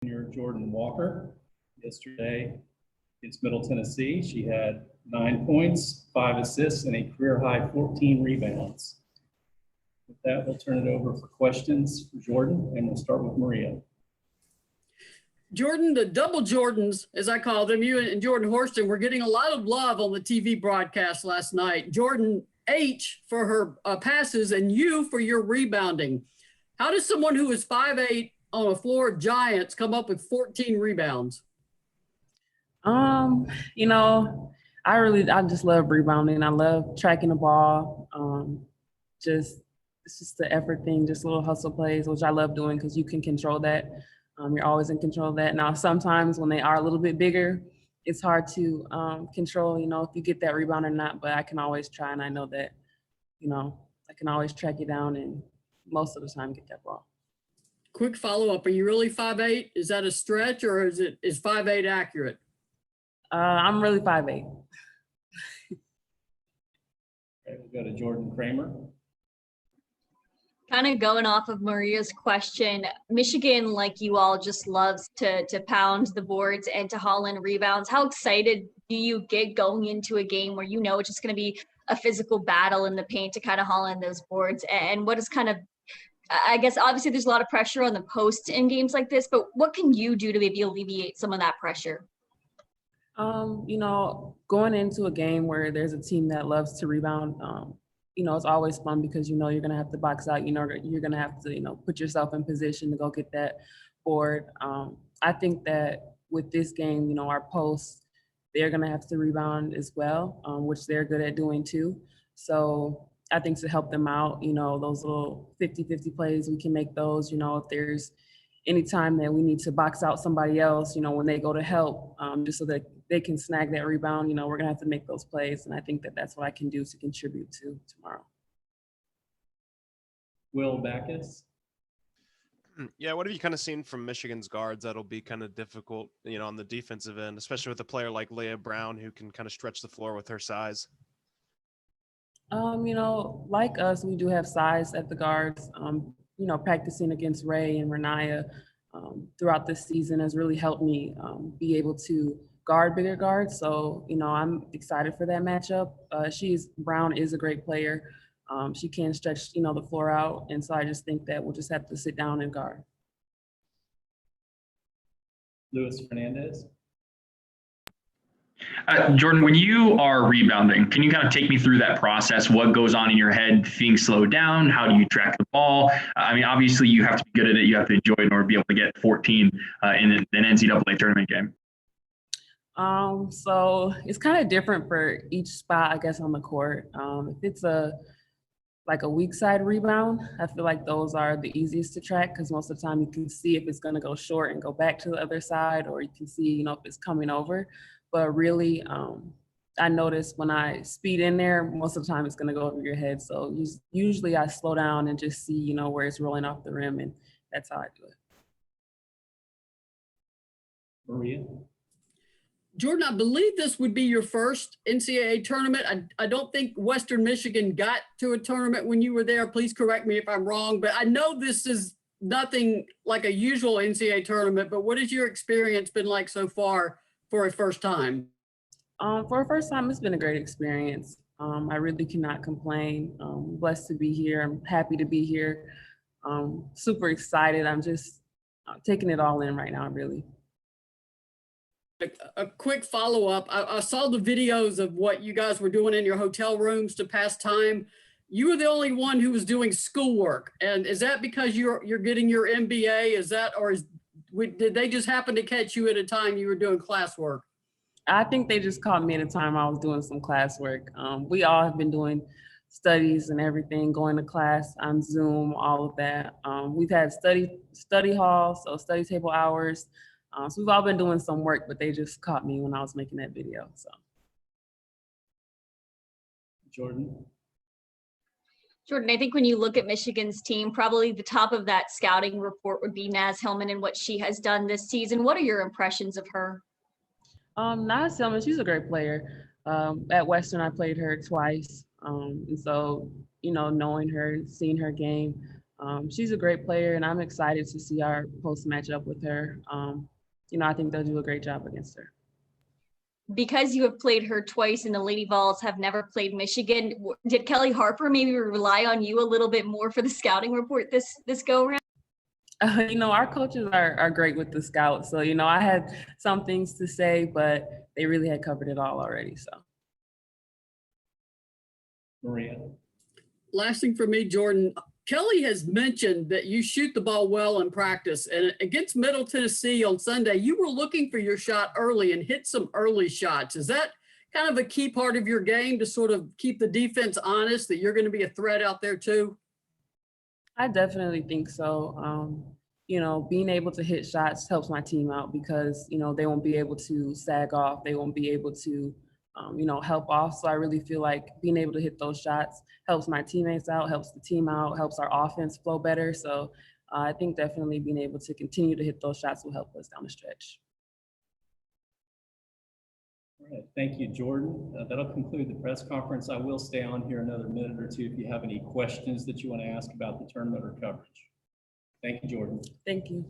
Junior Jordan Walker yesterday against Middle Tennessee. She had 9 points, 5 assists, and a career-high 14 rebounds. With that, we'll turn it over for questions for Jordan, and we'll start with Maria. Jordan, the double Jordans, as I call them, you and Jordan Horston, were getting a lot of love on the TV broadcast last night. Jordan H for her passes and you for your rebounding. How does someone who is 5'8" on a floor of giants come up with 14 rebounds? I just love rebounding. I love tracking the ball. It's just the effort thing, just little hustle plays, which I love doing because you can control that. You're always in control of that. Now, sometimes when they are a little bit bigger, it's hard to control, if you get that rebound or not, but I can always try, and I know that, I can always track it down and most of the time get that ball. Quick follow-up, are you really 5'8"? Is that a stretch or is 5'8" accurate? I'm really 5'8". Okay, we'll go to Jordan Kramer. Kind of going off of Maria's question, Michigan, like you all, just loves to pound the boards and to haul in rebounds. How excited do you get going into a game where it's just going to be a physical battle in the paint to kind of haul in those boards? And what is kind of, I guess, obviously there's a lot of pressure on the post in games like this, but what can you do to maybe alleviate some of that pressure? Going into a game where there's a team that loves to rebound, it's always fun because you're going to have to box out, you're going to have to, put yourself in position to go get that board. I think that with this game, our posts, they're going to have to rebound as well, which they're good at doing too. So I think to help them out, those little 50-50 plays, we can make those, if there's any time that we need to box out somebody else, when they go to help, just so that they can snag that rebound, we're gonna have to make those plays. And I think that that's what I can do to contribute to tomorrow. Will Backus. Yeah, what have you kind of seen from Michigan's guards that'll be kind of difficult, on the defensive end, especially with a player like Leah Brown who can kind of stretch the floor with her size? Like us, we do have size at the guards. Practicing against Ray and Renaya throughout this season has really helped me be able to guard bigger guards. So, I'm excited for that matchup. Brown is a great player. She can stretch, the floor out. And so I just think that we'll just have to sit down and guard. Luis Fernandez. Jordan, when you are rebounding, can you kind of take me through that process? What goes on in your head being slowed down? How do you track the ball? Obviously you have to be good at it. You have to enjoy it in order to be able to get 14 in an NCAA tournament game. So it's kind of different for each spot, I guess, on the court. If it's a weak side rebound, I feel like those are the easiest to track because most of the time you can see if it's going to go short and go back to the other side, or you can see, if it's coming over. But really, I notice when I speed in there, most of the time it's going to go over your head. So usually I slow down and just see, where it's rolling off the rim, and that's how I do it. Maria. Jordan, I believe this would be your first NCAA tournament. I don't think Western Michigan got to a tournament when you were there. Please correct me if I'm wrong, but I know this is nothing like a usual NCAA tournament, but what has your experience been like so far for a first time? For a first time, it's been a great experience. I really cannot complain. I'm blessed to be here. I'm happy to be here. Super excited. I'm just taking it all in right now, really. A quick follow-up. I saw the videos of what you guys were doing in your hotel rooms to pass time. You were the only one who was doing schoolwork. And is that because you're getting your MBA? Is that, or did they just happen to catch you at a time you were doing classwork? I think they just caught me at a time I was doing some classwork. We all have been doing studies and everything, going to class on Zoom, all of that. We've had study hall, so study table hours. So we've all been doing some work, but they just caught me when I was making that video. So, Jordan, I think when you look at Michigan's team, probably the top of that scouting report would be Naz Hillman and what she has done this season. What are your impressions of her? Naz Hillman, she's a great player. At Western, I played her twice. And so, knowing her, seeing her game, She's a great player, and I'm excited to see our post matchup with her. I think they'll do a great job against her. Because you have played her twice and the Lady Vols have never played Michigan, did Kelly Harper maybe rely on you a little bit more for the scouting report this go around? Our coaches are great with the scouts. So, I had some things to say, but they really had covered it all already. So, Maria. Last thing for me, Jordan, Kelly has mentioned that you shoot the ball well in practice, and against Middle Tennessee on Sunday, you were looking for your shot early and hit some early shots. Is that kind of a key part of your game to sort of keep the defense honest that you're going to be a threat out there too? I definitely think so. Being able to hit shots helps my team out because, they won't be able to sag off. They won't be able to, help off. So I really feel like being able to hit those shots helps my teammates out, helps the team out, helps our offense flow better. So I think definitely being able to continue to hit those shots will help us down the stretch. All right, thank you, Jordan. That'll conclude the press conference. I will stay on here another minute or two if you have any questions that you want to ask about the tournament or coverage. Thank you, Jordan. Thank you.